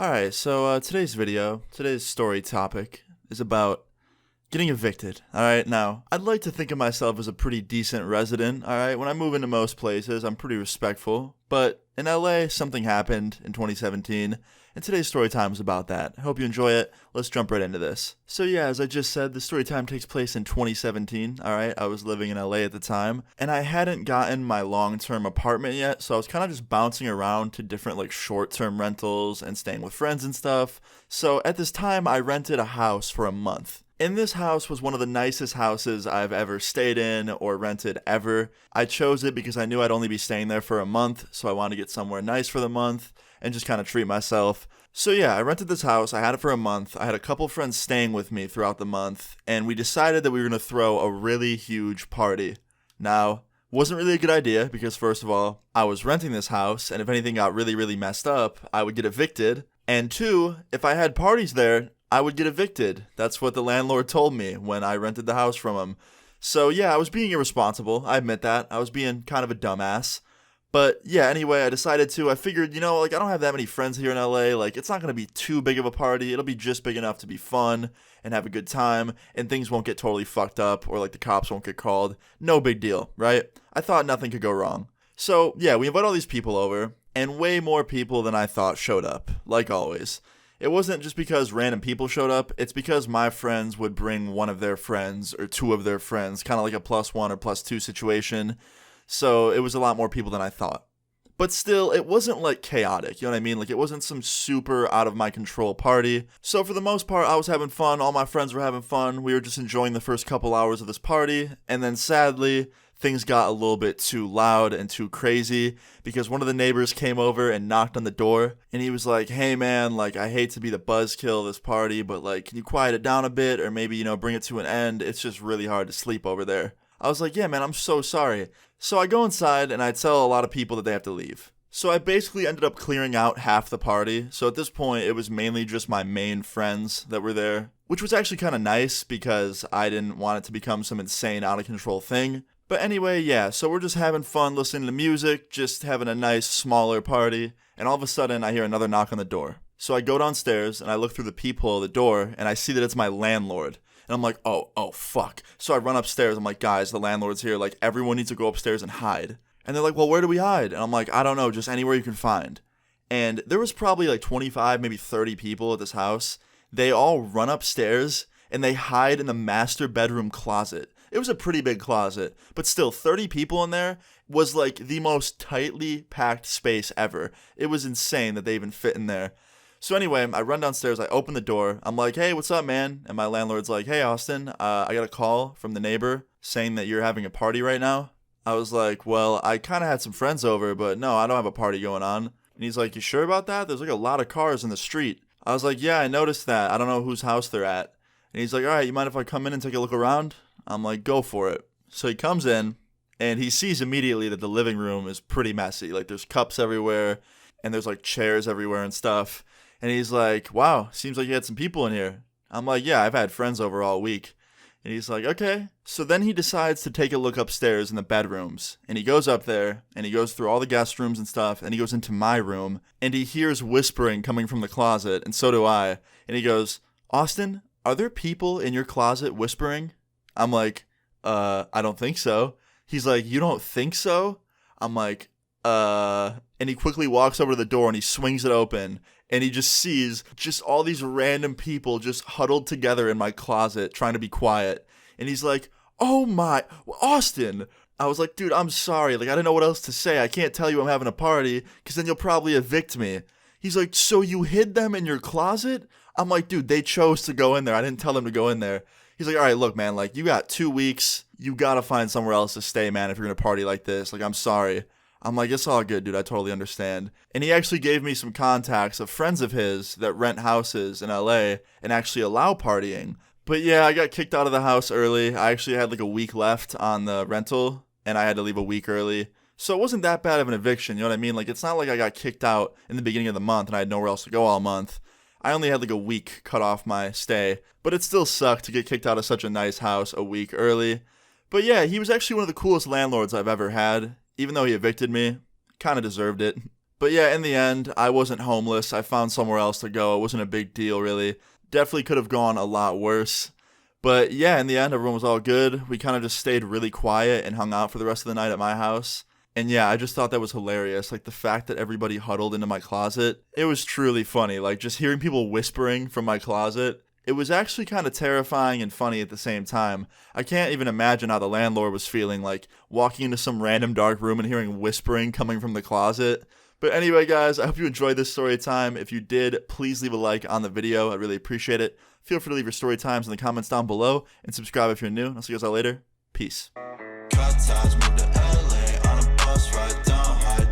Alright, so today's story topic is about getting evicted. Alright, now, I'd like to think of myself as a pretty decent resident. Alright, when I move into most places, I'm pretty respectful. But in LA, something happened in 2017, and today's story time is about that. I hope you enjoy it. Let's jump right into this. So yeah, as I just said, the story time takes place in 2017. Alright, I was living in LA at the time, and I hadn't gotten my long-term apartment yet, so I was kind of just bouncing around to different short-term rentals and staying with friends and stuff. So at this time, I rented a house for a month. And this house was one of the nicest houses I've ever stayed in or rented ever. I chose it because I knew I'd only be staying there for a month, so I wanted to get somewhere nice for the month and just kind of treat myself. So yeah, I rented this house, I had it for a month, I had a couple friends staying with me throughout the month, and we decided that we were going to throw a really huge party. Now, wasn't really a good idea because first of all, I was renting this house, and if anything got really messed up, I would get evicted. And two, if I had parties there, I would get evicted. That's what the landlord told me when I rented the house from him. So yeah, I was being irresponsible. I admit that. I was being kind of a dumbass. But yeah, anyway, I figured, I don't have that many friends here in LA. It's not going to be too big of a party. It'll be just big enough to be fun and have a good time, and things won't get totally fucked up or the cops won't get called. No big deal, right? I thought nothing could go wrong. So yeah, we invite all these people over, and way more people than I thought showed up, like always. It wasn't just because random people showed up, it's because my friends would bring one of their friends or two of their friends, kind of like a +1 or +2 situation. So it was a lot more people than I thought. But still, it wasn't chaotic, you know what I mean? It wasn't some super out of my control party. So for the most part, I was having fun, all my friends were having fun, we were just enjoying the first couple hours of this party, and then sadly, things got a little bit too loud and too crazy because one of the neighbors came over and knocked on the door, and he was like, "Hey man, I hate to be the buzzkill of this party, but can you quiet it down a bit or maybe, bring it to an end? It's just really hard to sleep over there." I was like, "Yeah man, I'm so sorry." So I go inside and I tell a lot of people that they have to leave. So I basically ended up clearing out half the party. So at this point, it was mainly just my main friends that were there, which was actually kind of nice because I didn't want it to become some insane out of control thing. But anyway, yeah, so we're just having fun listening to music, just having a nice, smaller party, and all of a sudden I hear another knock on the door. So I go downstairs, and I look through the peephole of the door, and I see that it's my landlord. And I'm like, oh, fuck. So I run upstairs, I'm like, "Guys, the landlord's here, everyone needs to go upstairs and hide." And they're like, "Well, where do we hide?" And I'm like, "I don't know, just anywhere you can find." And there was probably 25, maybe 30 people at this house. They all run upstairs, and they hide in the master bedroom closet. It was a pretty big closet, but still, 30 people in there was the most tightly packed space ever. It was insane that they even fit in there. So anyway, I run downstairs, I open the door, I'm like, "Hey, what's up, man?" And my landlord's like, "Hey, Austin, I got a call from the neighbor saying that you're having a party right now." I was like, "Well, I kind of had some friends over, but no, I don't have a party going on." And he's like, "You sure about that? There's a lot of cars in the street." I was like, "Yeah, I noticed that. I don't know whose house they're at." And he's like, "All right, you mind if I come in and take a look around?" I'm like, "Go for it." So he comes in, and he sees immediately that the living room is pretty messy. There's cups everywhere, and there's chairs everywhere and stuff. And he's like, "Wow, seems like you had some people in here." I'm like, "Yeah, I've had friends over all week." And he's like, "Okay." So then he decides to take a look upstairs in the bedrooms. And he goes up there, and he goes through all the guest rooms and stuff, and he goes into my room, and he hears whispering coming from the closet, and so do I. And he goes, "Austin, are there people in your closet whispering?" I'm like, I don't think so." He's like, "You don't think so?" I'm like, and he quickly walks over to the door and he swings it open, and he just sees just all these random people just huddled together in my closet trying to be quiet. And he's like, "Oh my, Austin." I was like, "Dude, I'm sorry. I didn't know what else to say. I can't tell you I'm having a party because then you'll probably evict me." He's like, "So you hid them in your closet?" I'm like, "Dude, they chose to go in there. I didn't tell them to go in there." He's like, "All right, look, man, you got 2 weeks. You gotta find somewhere else to stay, man, if you're gonna party like this. I'm sorry." I'm like, "It's all good, dude. I totally understand." And he actually gave me some contacts of friends of his that rent houses in LA and actually allow partying. But yeah, I got kicked out of the house early. I actually had a week left on the rental, and I had to leave a week early. So it wasn't that bad of an eviction, you know what I mean? It's not like I got kicked out in the beginning of the month and I had nowhere else to go all month. I only had a week cut off my stay, but it still sucked to get kicked out of such a nice house a week early. But yeah, he was actually one of the coolest landlords I've ever had. Even though he evicted me, kind of deserved it. But yeah, in the end, I wasn't homeless. I found somewhere else to go. It wasn't a big deal, really. Definitely could have gone a lot worse. But yeah, in the end, everyone was all good. We kind of just stayed really quiet and hung out for the rest of the night at my house. And yeah, I just thought that was hilarious. Like the fact that everybody huddled into my closet, it was truly funny. Like just hearing people whispering from my closet, it was actually kind of terrifying and funny at the same time. I can't even imagine how the landlord was feeling, like walking into some random dark room and hearing whispering coming from the closet. But anyway, guys, I hope you enjoyed this story time. If you did, please leave a like on the video. I'd really appreciate it. Feel free to leave your story times in the comments down below and subscribe if you're new. I'll see you guys all later. Peace. Cut ties, move to LA on a bus, right down high.